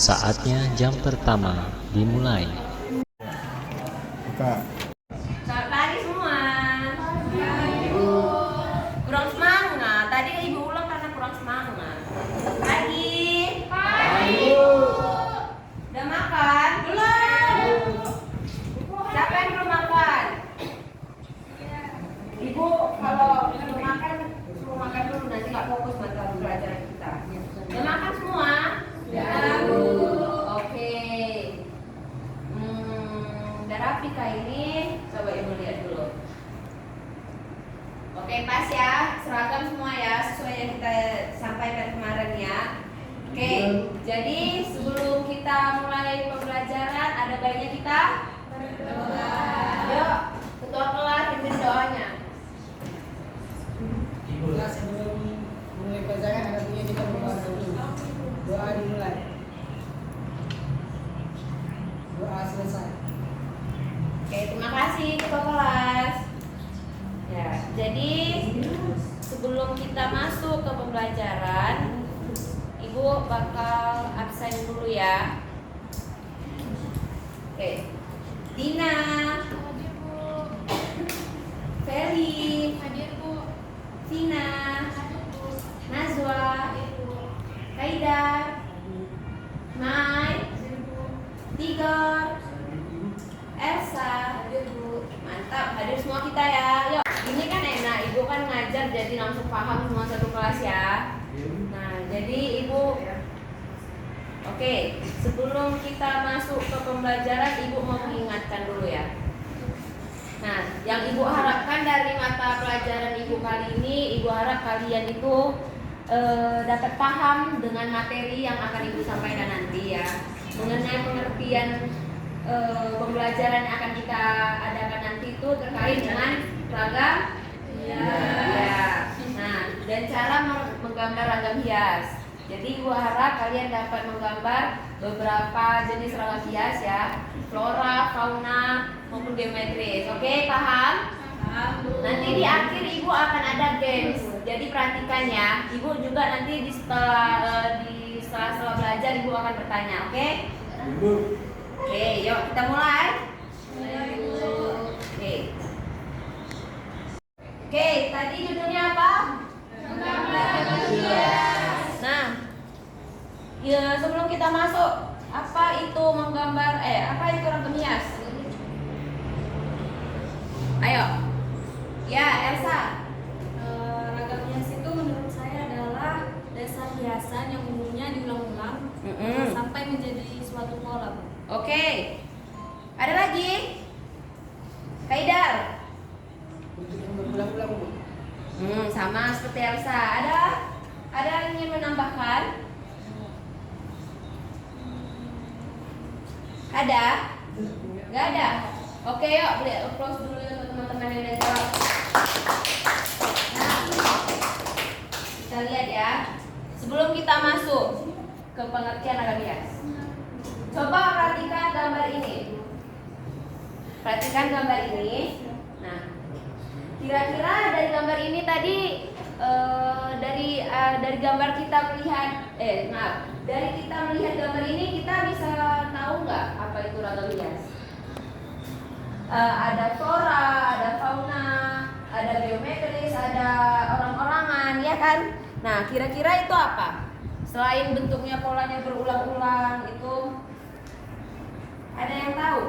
Saatnya jam pertama dimulai. Buka. Selamat pagi semua. Kurang semangat. Tadi ibu ulang karena kurang semangat. Pagi. Udah makan? Belum. Siapa yang belum makan? Ibu kalau belum makan, suruh makan dulu, nanti nggak fokus mata pelajaran kita. Udah makan semua? Oke. Udah rapi kah ini? Coba ibu lihat dulu. Oke, pas ya, seragam semua ya, sesuai yang kita sampaikan kemarin ya. Oke, jadi sebelum kita mulai pembelajaran, ada baiknya kita berdoa. Yuk, ketua kelas pimpin doanya. Sebelum mulai pelajaran ada baiknya kita berdoa dulu. Doa dimulai. Doa selesai. Oke, terima kasih ketua kelas. Ya, jadi sebelum kita masuk ke pembelajaran, ibu bakal absen dulu ya. Oke, Dina, Hadir Bu. Feli, Hadir Bu. Vina, Hadir Bu. Nazwa, Hadir Bu. Haidar, Mai, Hadir Bu. Tigor, Elsa, hadir Bu. Mantap, hadir semua kita ya. Yuk, ini kan enak, ibu kan ngajar jadi langsung paham semua satu kelas ya. Nah, jadi ibu, oke, sebelum kita masuk ke pembelajaran, ibu mau mengingatkan dulu ya. Nah, yang ibu harapkan dari mata pelajaran ibu kali ini, ibu harap kalian itu dapat paham dengan materi yang akan ibu sampaikan nanti ya, mengenai pengertian pembelajaran yang akan kita adakan nanti itu terkait dengan ragam hias. Nah, dan cara menggambar ragam hias. Jadi ibu harap kalian dapat menggambar beberapa jenis ragam hias ya, flora, fauna maupun geometris. Oke, paham? Nanti di akhir ibu akan ada games. Jadi perhatikan ya. Ibu juga nanti di setelah belajar ibu akan bertanya. Oke? Oke, yuk kita mulai. Oke. Oke, tadi judulnya apa? Nah, ya sebelum kita masuk, apa itu menggambar? Apa itu ragam hias? Ayo. Ya, Elsa. Ragam hias itu menurut saya adalah dasar hiasan yang umumnya diulang-ulang sampai menjadi suatu pola. Oke. Ada lagi? Haidar. Untuk yang berulang-ulang Bu. Sama seperti Elsa. Ada yang ingin menambahkan? Ada? Gak ada? Oke, yuk close dulu ya untuk teman-teman yang udah jawab. Nah, kita lihat ya. Sebelum kita masuk ke pengertian ragam hias, coba perhatikan gambar ini. Perhatikan gambar ini. Nah, kira-kira dari gambar ini tadi dari gambar kita melihat dari kita melihat gambar ini kita bisa tahu nggak apa itu ragam hias? Ada flora, ada fauna, ada geometris, ada orang-orangan, ya kan? Nah, kira-kira itu apa? Selain bentuknya polanya berulang-ulang, itu ada yang tahu?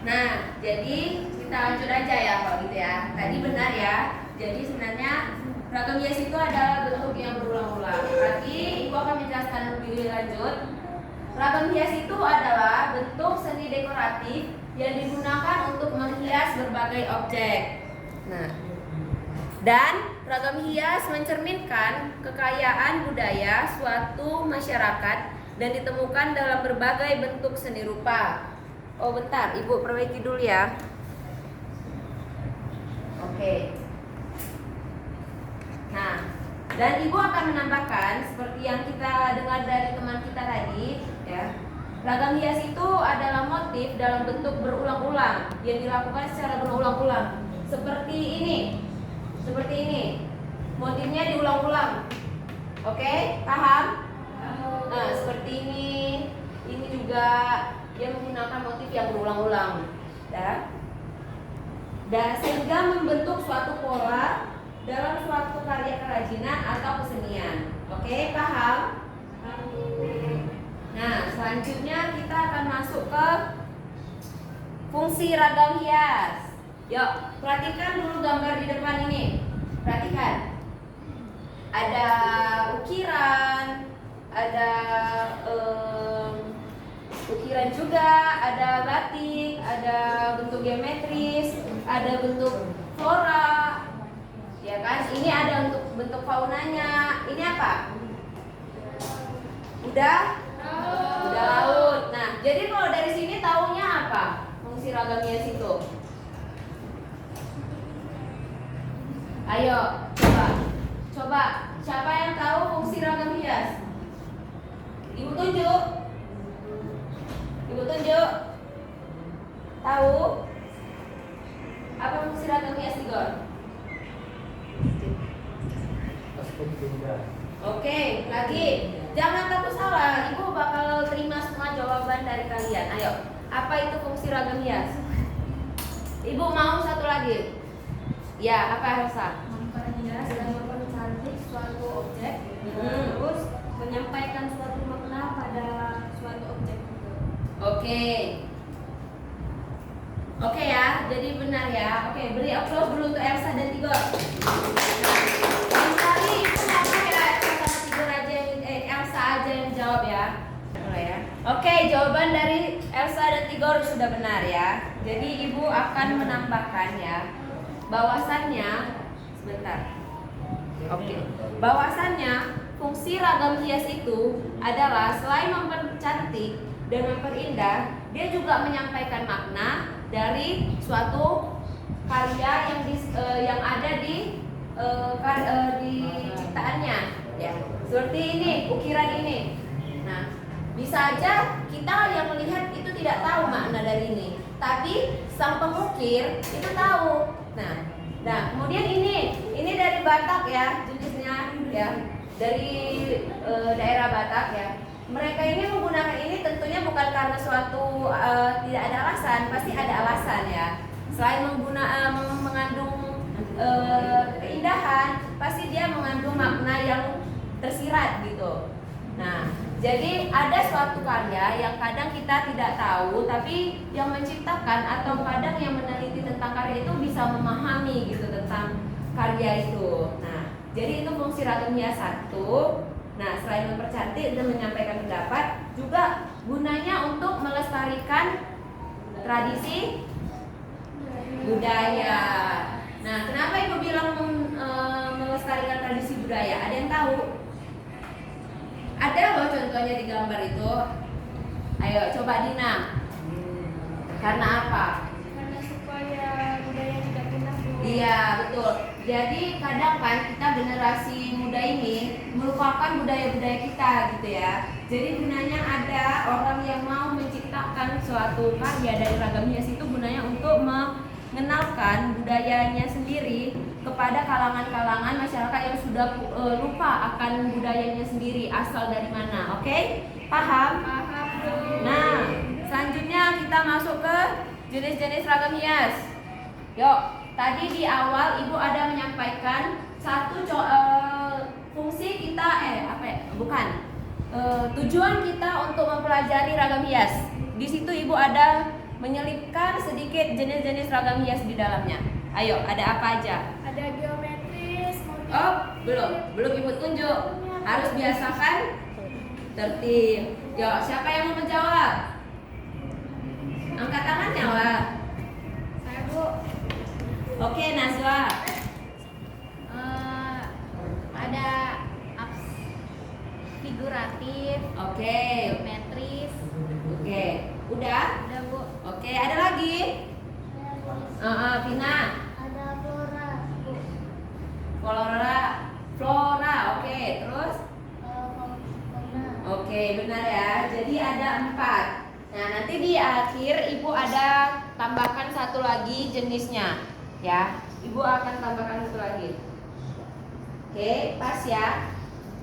Nah, jadi kita lanjut aja ya kalau gitu ya. Tadi benar ya. Jadi sebenarnya ragam hias itu adalah bentuk yang berulang-ulang. Nanti ibu akan menjelaskan lebih lanjut. Ragam hias itu adalah bentuk seni dekoratif yang digunakan untuk menghias berbagai objek. Nah, dan ragam hias mencerminkan kekayaan budaya suatu masyarakat dan ditemukan dalam berbagai bentuk seni rupa. Oh bentar, ibu perbaiki dulu ya. Oke. Nah, dan ibu akan menambahkan seperti yang kita dengar dari teman kita tadi, ya. Ragam hias itu adalah motif dalam bentuk berulang-ulang yang dilakukan secara berulang-ulang. Seperti ini. motifnya diulang-ulang. Oke, paham? Nah, seperti ini. Ini juga dia menggunakan motif yang berulang-ulang. Ya. Dan sehingga membentuk suatu pola dalam suatu karya kerajinan atau kesenian. Oke, paham? Nah, selanjutnya kita akan masuk ke fungsi ragam hias. Yuk, perhatikan dulu gambar di depan ini. Perhatikan. Ada ukiran, ada ukiran juga, ada batik, ada bentuk geometris, ada bentuk flora, ya kan? Ini ada untuk bentuk faunanya. Ini apa? Udah laut. Nah, jadi kalau dari sini taunya apa? Fungsi ragam hias itu. Ayo, coba. Siapa yang tahu fungsi ragam hias? Ibu tunjuk. Tahu? Apa fungsi ragam hias, Tigor? Oke, lagi. Jangan takut salah. Ibu bakal terima semua jawaban dari kalian. Ayo, apa itu fungsi ragam hias? Ibu mau satu lagi? Ya, apa Elsa? Memperhias dan mempercantik suatu objek, terus menyampaikan suatu makna pada suatu objek itu. Oke ya, jadi benar ya. Oke, beri applause dulu untuk Elsa dan Tigor. Lain kali ibu ngomong ya, Elsa sama Tigor aja, Elsa aja yang jawab ya. Mulai ya. Oke, jawaban dari Elsa dan Tigor sudah benar ya. Jadi ibu akan menambahkan ya, bahwasannya sebentar. Oke. Bahwasannya fungsi ragam hias itu adalah selain mempercantik dan memperindah, dia juga menyampaikan makna dari suatu karya yang ada di ciptaannya. Ya, seperti ini ukiran ini. Nah, bisa aja kita yang melihat itu tidak tahu makna dari ini, tapi sang pengukir itu tahu. Nah, kemudian ini dari Batak ya, jenisnya ya, dari daerah Batak ya. Mereka ini menggunakan ini tentunya bukan karena suatu tidak ada alasan, pasti ada alasan ya. Selain mengandung keindahan, pasti dia mengandung makna yang tersirat gitu. Nah, jadi ada suatu karya yang kadang kita tidak tahu, tapi yang menciptakan atau kadang yang meneliti tentang karya itu bisa memahami gitu tentang karya itu. Nah, jadi itu fungsi ragam hias satu. Nah, selain mempercantik dan menyampaikan pendapat, juga gunanya untuk melestarikan tradisi budaya. Nah, kenapa ibu bilang melestarikan tradisi budaya? Ada yang tahu? Ada loh contohnya di gambar itu. Ayo, coba Dina. Karena apa? Karena supaya budaya tidak punah. Iya, betul. Jadi kadang kan kita generasi muda ini melupakan budaya-budaya kita gitu ya. Jadi gunanya ada orang yang mau menciptakan suatu karya dari ragam hias itu gunanya untuk mengenalkan budayanya sendiri kepada kalangan-kalangan masyarakat yang sudah lupa akan budayanya sendiri, asal dari mana. Oke? Paham? Paham, Bu. Nah, selanjutnya kita masuk ke jenis-jenis ragam hias. Yuk, tadi di awal ibu ada menyampaikan satu fungsi kita tujuan kita untuk mempelajari ragam hias. Di situ ibu ada menyelipkan sedikit jenis-jenis ragam hias di dalamnya. Ayo, ada apa aja? Ada geometris, motif. Oh, belum ibu tunjuk. Harus biasakan tertib. Yuk, siapa yang mau menjawab? Angkat tangannya lah. Saya, Bu. Oke, Nazwa. Ada figuratif, Oke. geometris. Oke. Udah? Ada, Bu. Oke, ada lagi? Vina. Ada flora, Bu. Flora. Oke, terus? Fauna. Oke, benar ya. Jadi ada 4. Nah, nanti di akhir ibu ada tambahkan satu lagi jenisnya, ya. Ibu akan tambahkan satu lagi. Oke, pas ya.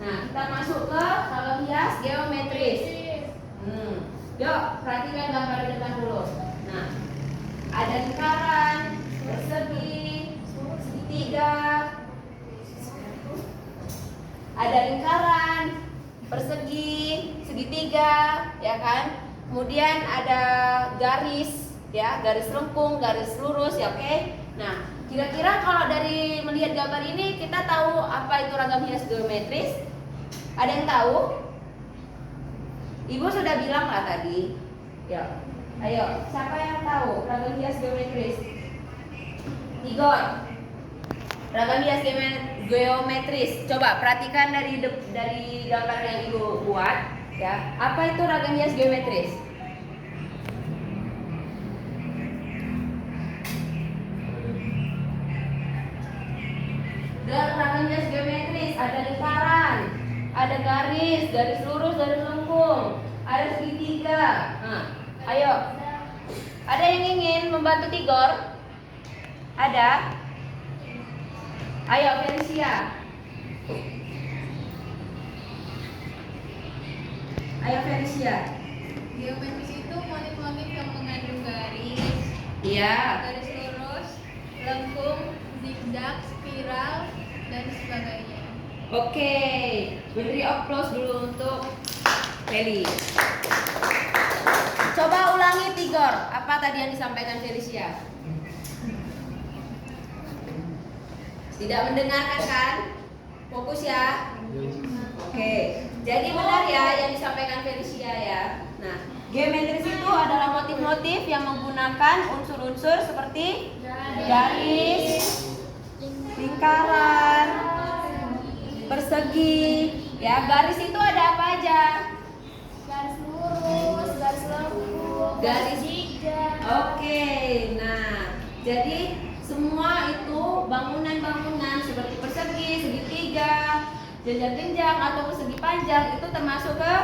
Nah, kita masuk ke ragam hias geometris. Yuk, perhatikan gambar di depan dulu. Nah, ada lingkaran, persegi, segitiga. Ada lingkaran, persegi, segitiga, ya kan? Kemudian ada garis, ya, garis lengkung, garis lurus, ya, oke? Nah, kira-kira kalau dari melihat gambar ini kita tahu apa itu ragam hias geometris? Ada yang tahu? Ibu sudah bilang lah tadi. Ya, ayo, siapa yang tahu ragam hias geometris? Igor. Ragam hias geometris. Coba perhatikan dari gambar yang ibu buat. Ya, apa itu ragam hias geometris? Dan ragam hias geometris ada lingkaran, ada garis, garis lurus, garis lengkung, ada segitiga. Nah, ayo, ada yang ingin membantu Tigor? Ada? Ayo, Felicia. Ayo Felicia. Geometris itu motif-motif yang mengandung garis, Iya. garis lurus, lengkung, zigzag, spiral, dan sebagainya. Oke, beri aplaus dulu untuk Feli. Coba ulangi Tigor, apa tadi yang disampaikan Felicia? Tidak mendengarkan kan? Fokus ya. Oke, jadi benar ya yang disampaikan Felicia ya. Nah, geometris itu adalah motif-motif yang menggunakan unsur-unsur seperti garis, lingkaran, persegi. Ya, garis itu ada apa aja? Garis lurus, garis lengkung, Garis zigzag. Oke, nah, jadi semua itu bangunan-bangunan seperti persegi, segitiga, jenjang-jenjang atau persegi panjang itu termasuk ke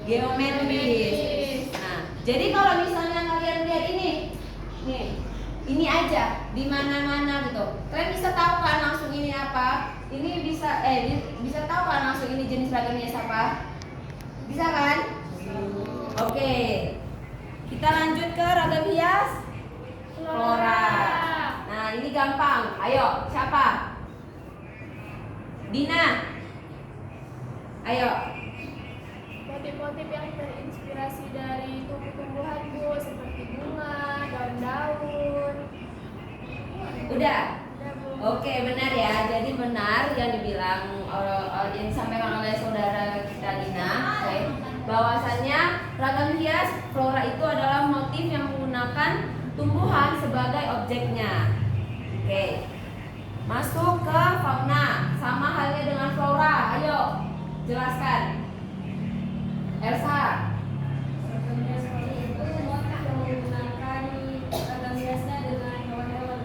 geometris. Nah, jadi kalau misalnya kalian lihat ini, nih, ini aja di mana-mana gitu, kalian bisa tahu kan langsung ini apa? Ini bisa tahu kan langsung ini jenis ragam hias apa? Bisa kan? Oke, kita lanjut ke ragam hias flora. Nah, ini gampang. Ayo, siapa? Dina. Ayo. Motif-motif yang terinspirasi dari tumbuh-tumbuhan Bu, seperti bunga, daun-daun. Udah. Ada Bu. Oke, benar ya. Jadi benar yang dibilang yang disampaikan oleh saudara kita Dina, oke, bahwasannya ragam hias flora itu adalah motif yang menggunakan tumbuhan sebagai objeknya. Oke. Masuk ke fauna, sama halnya dengan flora. Ayo, jelaskan. Elsa. Ragam hias flora itu motif yang menggunakan ragam hiasnya dengan hewan-hewan.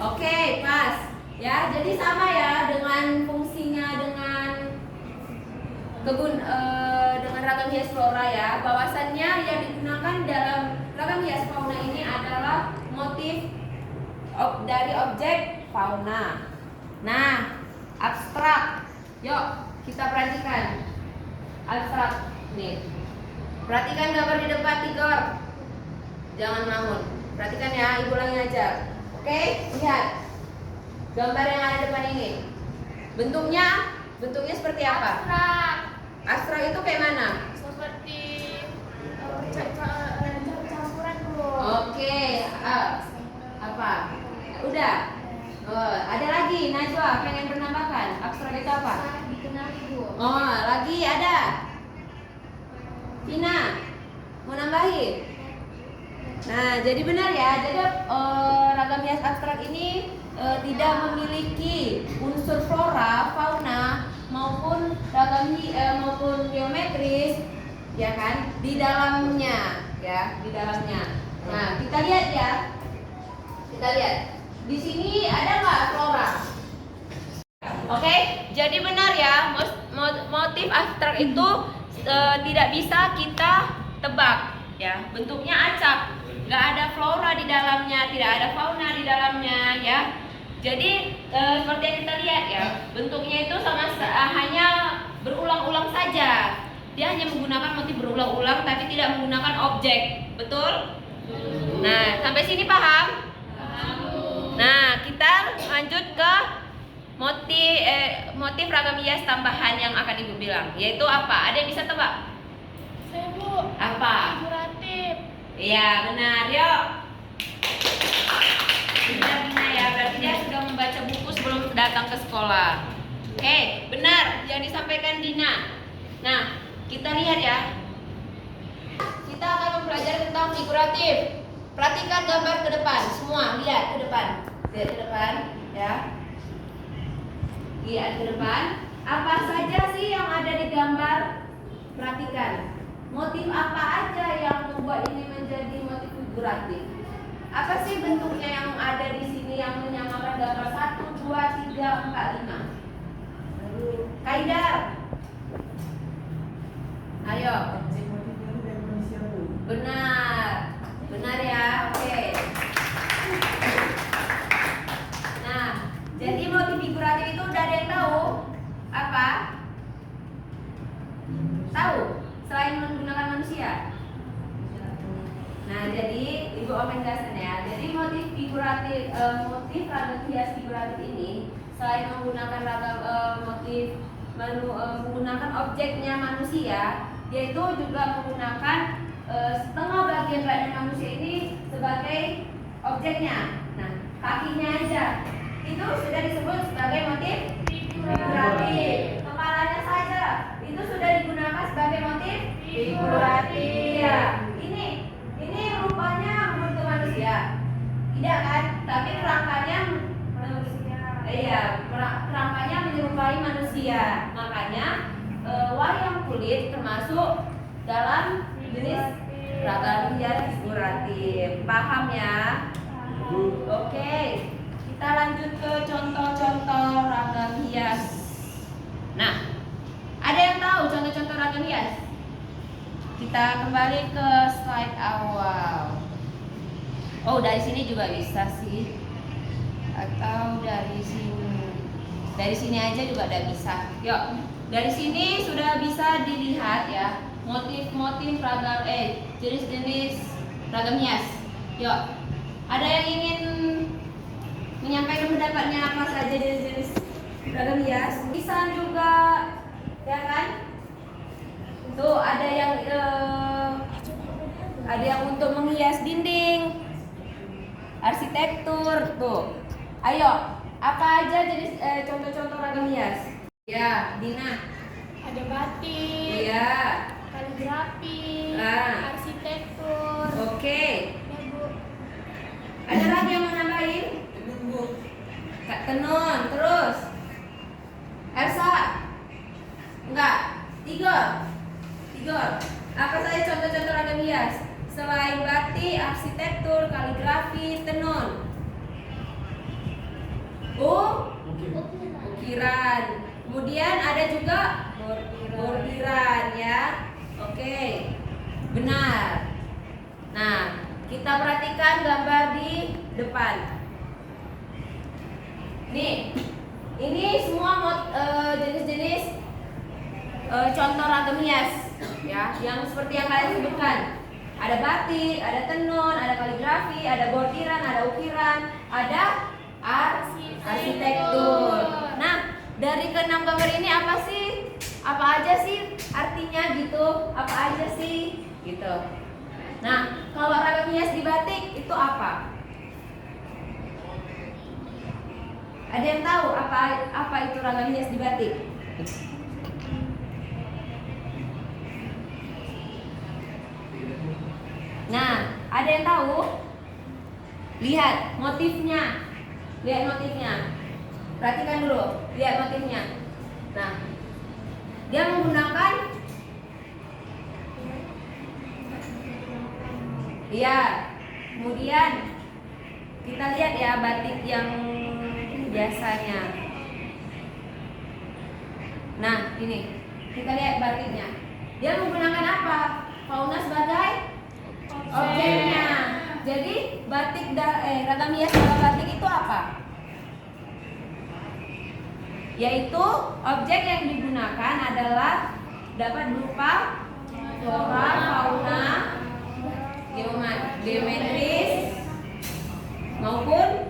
Oke, pas. Ya, jadi sama ya dengan fungsinya dengan dengan ragam hias flora ya. Bahwasannya yang digunakan dalam ragam hias fauna ini adalah motif dari objek fauna. Nah, abstrak. Yuk, kita perhatikan. Abstrak nih. Perhatikan gambar di depan Tigor. Jangan ngelamun. Perhatikan ya, ibu ulangi aja. Oke, lihat. Gambar yang ada depan ini. Bentuknya seperti apa? Abstrak. Abstrak itu kayak mana? Seperti campuran Bu. Oke, apa? Udah. Ada lagi, Najwa pengen menambahkan. Abstrak itu apa? Dikenali Bu. Oh, lagi ada. Vina, mau nambahin? Nah, jadi benar ya. Jadi ragam hias abstrak ini tidak memiliki unsur flora, fauna maupun maupun geometris, ya kan? Di dalamnya, ya, di dalamnya. Nah, kita lihat ya. Kita lihat. Di sini ada nggak flora? Oke, jadi benar ya, motif abstrak itu tidak bisa kita tebak, ya. Bentuknya acak, nggak ada flora di dalamnya, tidak ada fauna di dalamnya, ya. Jadi seperti yang kita lihat ya, bentuknya itu hanya berulang-ulang saja. Dia hanya menggunakan motif berulang-ulang tapi tidak menggunakan objek. Betul? Nah, sampai sini paham? Nah, kita lanjut ke motif ragam hias tambahan yang akan Ibu bilang, yaitu apa? Ada yang bisa tebak? Saya Bu. Apa? Figuratif. Iya, benar. Yuk. Benar ya, berarti dia sudah membaca buku sebelum datang ke sekolah. Oke, benar yang disampaikan Dina. Nah, kita lihat ya. Kita akan mempelajari tentang figuratif. Perhatikan gambar ke depan, semua lihat ke depan. Lihat ke depan, ya. Lihat ke depan. Apa saja sih yang ada di gambar? Perhatikan. Motif apa aja yang membuat ini menjadi motif figuratif? Apa sih bentuknya yang ada di sini yang menyamakan gambar 1, 2, 3, 4, 5? Kaidar. Ayo. Benar. Benar ya. Oke. Nah, jadi motif figuratif itu udah ada yang tahu? Apa? Tahu? Selain menggunakan manusia. Nah, jadi Ibu omen gasan ya. Jadi motif figuratif, motif ragam hias figuratif ini selain menggunakan menggunakan objeknya manusia, yaitu juga menggunakan setengah bagian badan manusia ini sebagai objeknya. Nah, kakinya aja itu sudah disebut sebagai motif figuratif. Kepalanya saja itu sudah digunakan sebagai motif figuratif. Ya, ini rupanya bentuk manusia, tidak kan? Tapi kerangkanya kerangkanya menyerupai manusia. Makanya wayang kulit termasuk dalam jenis ragam hias figuratif. Paham ya? Oke, kita lanjut ke contoh-contoh ragam hias. Nah, ada yang tahu contoh-contoh ragam hias? Kita kembali ke slide awal. Oh, dari sini juga bisa sih. Atau dari sini. Dari sini aja juga ada bisa. Yuk, dari sini sudah bisa dilihat ya motif-motif ragam jenis-jenis ragam hias. Yuk, ada yang ingin menyampaikan pendapatnya apa saja jenis-jenis ragam hias? Bisa juga, ya kan? Tuh ada yang untuk menghias dinding, arsitektur tuh. Ayo, apa aja jenis contoh-contoh ragam hias? Ya, Dina. Ada batik. Iya. Kaligrafi. Arsitektur. Oke. Ya Bu. Ada lagi yang mau nambahin? Kak Tenun, terus Elsa. Enggak. Tigor. Apa saja contoh-contoh ragam hias? Selain batik, arsitektur, kaligrafi, tenun. Ukiran. Kemudian ada juga bordiran ya. Oke. Benar. Nah, kita perhatikan gambar di depan. Nih, ini semua jenis-jenis contoh ragam hias ya, yang seperti yang kalian sebutkan. Ada batik, ada tenun, ada kaligrafi, ada bordiran, ada ukiran, ada arsitektur. Nah, dari keenam gambar ini apa sih? Apa aja sih artinya gitu? Apa aja sih? Gitu. Nah, kalau ragam hias di batik itu apa? Ada yang tahu apa itu ragam hias di batik? Nah, ada yang tahu? Lihat motifnya. Perhatikan dulu, lihat motifnya. Nah, dia menggunakan kemudian kita lihat ya batik yang biasanya. Nah, ini kita lihat batiknya. Dia menggunakan apa? Fauna sebagai objeknya. Jadi batik ragam hias dalam batik itu apa? yaitu objek yang digunakan adalah dapat berupa flora, fauna, geometris maupun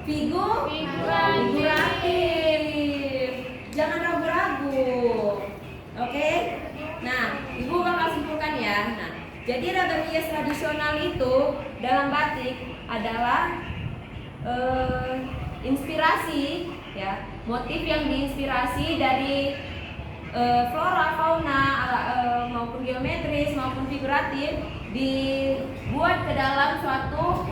figuratif. Jangan ragu-ragu. Oke? Nah, Ibu bakal simpulkan ya. Nah, jadi ragam hias tradisional itu dalam batik adalah inspirasi ya, motif yang diinspirasi dari flora, fauna maupun geometris maupun figuratif dibuat ke dalam suatu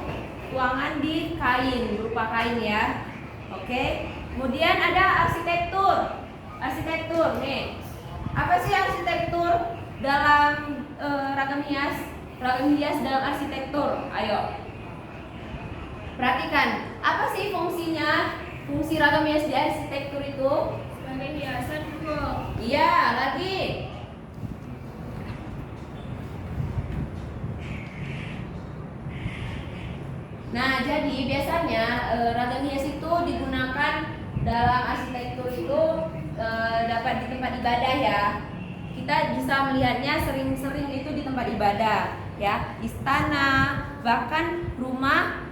tuangan di kain, berupa kain ya. Oke. Kemudian ada arsitektur. Arsitektur nih. Apa sih arsitektur dalam ragam hias? Ragam hias dalam arsitektur. Ayo. Perhatikan, apa sih fungsinya? Fungsi ragam hias di arsitektur itu? Sebagai hiasan kok. Iya, lagi. Nah, jadi biasanya ragam hias itu digunakan dalam arsitektur itu dapat di tempat ibadah ya. Kita bisa melihatnya sering-sering itu di tempat ibadah ya, istana, bahkan rumah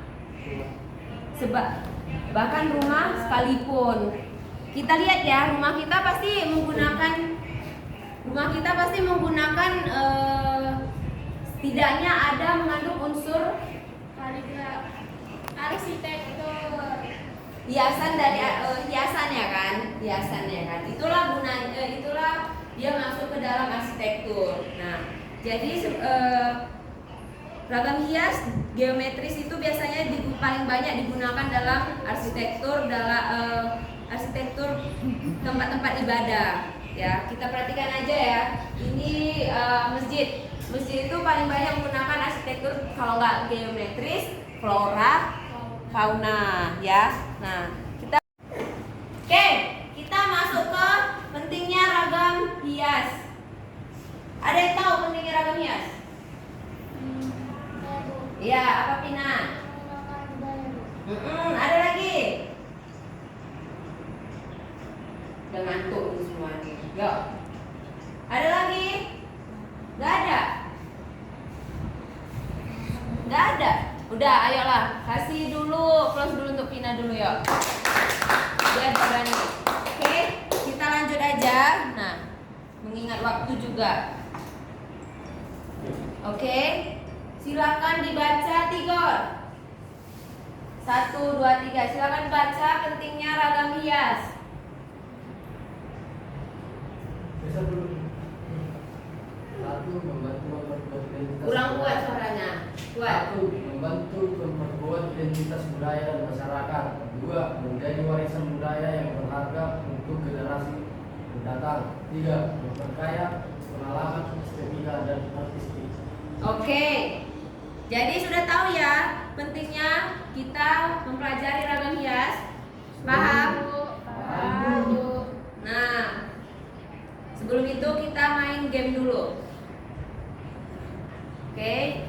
sekalipun. Kita lihat ya, rumah kita pasti menggunakan setidaknya ada mengandung unsur Arsitektur. hiasannya kan. Itulah dia masuk ke dalam arsitektur. Nah, jadi ragam hias geometris itu biasanya paling banyak digunakan dalam arsitektur tempat-tempat ibadah ya. Kita perhatikan aja ya, ini masjid itu paling banyak menggunakan arsitektur, kalau nggak geometris, flora, fauna ya. Nah, kita masuk ke pentingnya ragam hias. Ada yang tahu pentingnya ragam hias? Iya, apa Pina? Ada lagi? Udah ngantuk nih semua nih. Yo. Ada lagi? Gak ada? Gak ada? Udah, ayolah. Kasih dulu, close dulu untuk Pina dulu yuk. Biar berani. Oke, kita lanjut aja. Nah, mengingat waktu juga. Oke, silakan dibaca Tigor. 1, 2, 3. Silakan baca pentingnya ragam hias. Ulang kuat suaranya. Kuat. 1. Membantu memperkuat identitas budaya dan masyarakat. 2. Menjadi warisan budaya yang berharga untuk generasi mendatang. 3. Memperkaya pengalaman estetika dan artistik. Oke. Jadi sudah tahu ya pentingnya kita mempelajari ragam hias. Paham? Paham. Nah, sebelum itu kita main game dulu. Oke.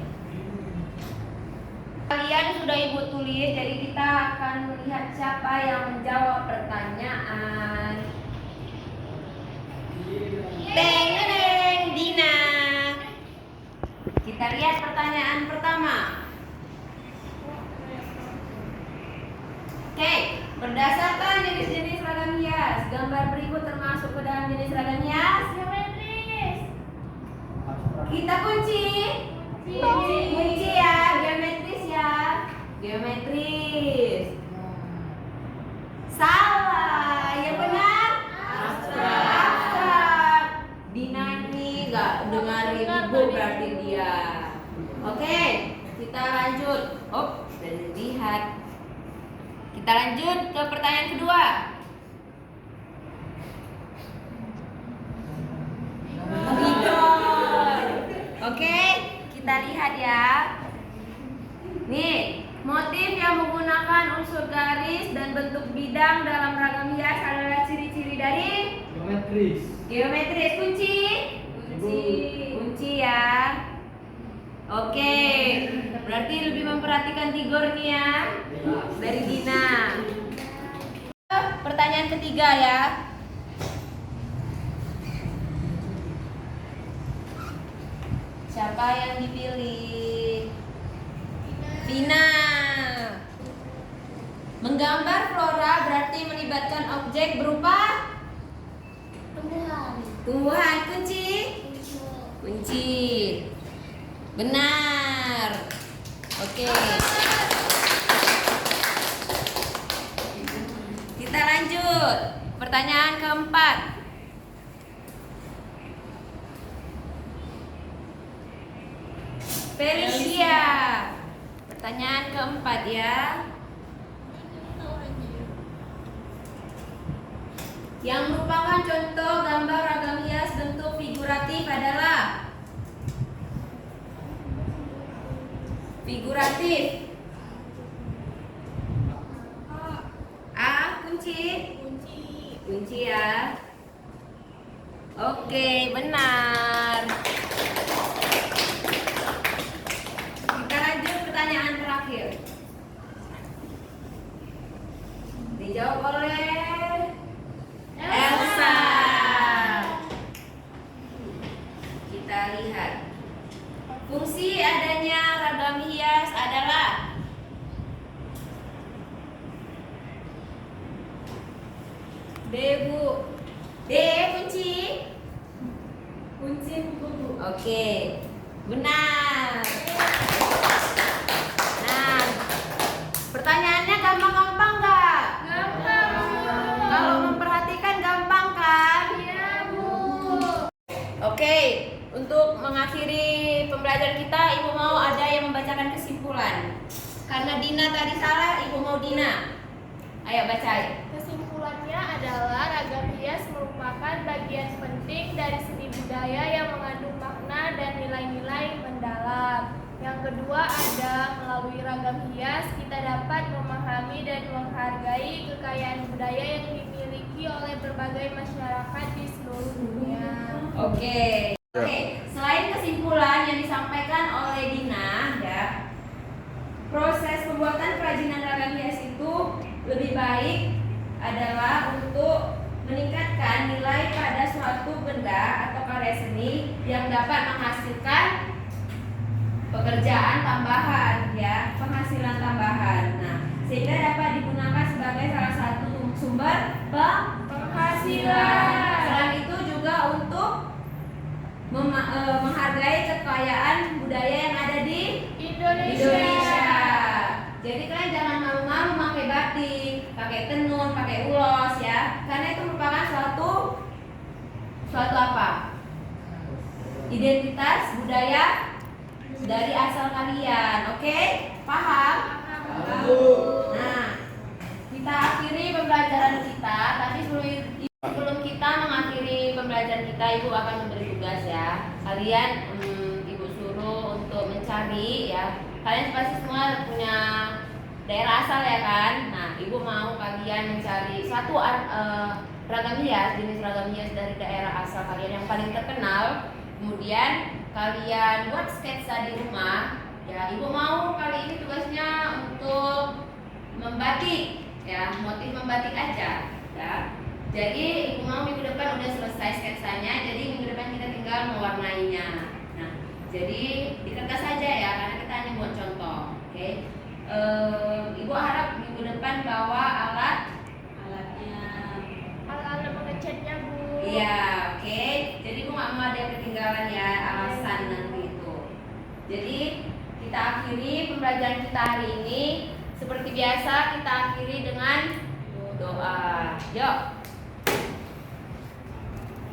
Kalian sudah Ibu tulis, jadi kita akan melihat siapa yang menjawab pertanyaan. Teng, Dina. Kita lihat pertanyaan pertama. Oke, berdasarkan jenis-jenis ragam hias, gambar berikut termasuk ke dalam jenis ragam hias. Geometris. Kita kunci ya, geometris ya. Geometris. Salah, yang benar abstrak. Dina ini nggak dengerin Ibu berarti dia. Oke, kita lanjut. Oh, sudah dilihat. Kita lanjut ke pertanyaan kedua. Oke, kita lihat ya. Nih, motif yang menggunakan unsur garis dan bentuk bidang dalam ragam hias adalah ciri-ciri dari Geometris. geometris. Kunci ya. Oke, berarti lebih memperhatikan Tigor nih ya. Dari Dina. Pertanyaan ketiga ya. Siapa yang dipilih? Dina. Menggambar flora berarti melibatkan objek berupa tumbuhan. Kunci. Kunci. Benar. Oke. Kita lanjut. Pertanyaan keempat. Felicia. Pertanyaan keempat ya. Yang merupakan contoh gambar ragam hias bentuk figuratif adalah figuratif. A. Kunci. Kunci ya. Oke, benar. Kita lanjut pertanyaan terakhir. Dijawab oleh Elsa. Kita lihat. Fungsi adanya ragam hias adalah D, Bu. D, kunci. Kunci buku. Oke. Benar. Nah, pertanyaannya gampang-gampang nggak? Gampang. Kalau memperhatikan gampang kan? Iya, Bu. Oke, untuk mengakhiri pembelajaran kita, Ibu mau ada yang membacakan kesimpulan. Karena Dina tadi salah, Ibu mau Dina. Ayo bacain. Kesimpulannya adalah ragam hias merupakan bagian penting dari seni budaya yang mengandung makna dan nilai-nilai mendalam. Yang kedua ada melalui ragam hias kita dapat memahami dan menghargai kekayaan budaya yang dimiliki oleh berbagai masyarakat di seluruh dunia. Oke. Selain kesimpulan yang disampaikan oleh Dina, ya, proses pembuatan kerajinan ragam hias itu lebih baik adalah untuk meningkatkan nilai pada suatu benda atau karya seni yang dapat menghasilkan pekerjaan tambahan, ya, penghasilan tambahan. Nah, sehingga dapat digunakan sebagai salah satu sumber penghasilan. Selain itu juga untuk menghargai kekayaan budaya yang ada di Indonesia. Jadi kalian jangan malu-malu pakai batik, pakai tenun, pakai ulos ya, karena itu merupakan suatu apa? Identitas budaya dari asal kalian. Oke? Paham? Nah, kita akhiri pembelajaran kita. Tapi sebelum kita mengakhiri pembelajaran kita, Ibu akan memberi tugas ya. Kalian Ibu suruh untuk mencari ya. Kalian pasti semua punya daerah asal ya kan? Nah, Ibu mau kalian mencari suatu ragam hias, jenis ragam hias dari daerah asal kalian yang paling terkenal. Kemudian kalian buat sketsa di rumah. Ya, Ibu mau kali ini tugasnya untuk membatik ya, motif membatik aja ya. Jadi Ibu mau minggu depan udah selesai sketsanya, jadi minggu depan kita tinggal mewarnainya. Nah, jadi di kertas saja ya, karena kita hanya buat contoh. Oke. Ibu harap minggu depan bawa alatnya. Alat mengecatnya, Bu. Iya, oke. Jadi Ibu nggak mau ada yang ketinggalan ya, alasan nanti itu. Jadi kita akhiri pembelajaran kita hari ini. Seperti biasa kita akhiri dengan doa. Yuk.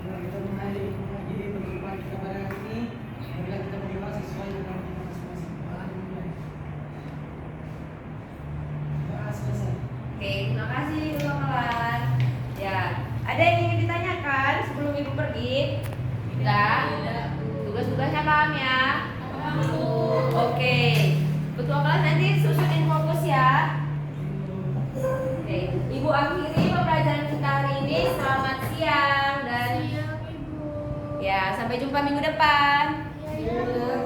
Kita mengakhiri perjumpaan kita pada hari ini. Semoga kita berdoa sesuai dengan kita masing-masing. Alhamdulillah. Doa selesai. Oke, terima kasih Bapak kelas. Ya, ada yang ingin ditanyakan sebelum Ibu pergi? Tidak. Tugas-tugasnya paham ya? Oke. Ketua kelas nanti susunin fokus ya. Oke, Ibu akhiri pembelajaran kita hari ini. Selamat siang dan Siap, Ibu. ya sampai jumpa minggu depan. Ya, ya.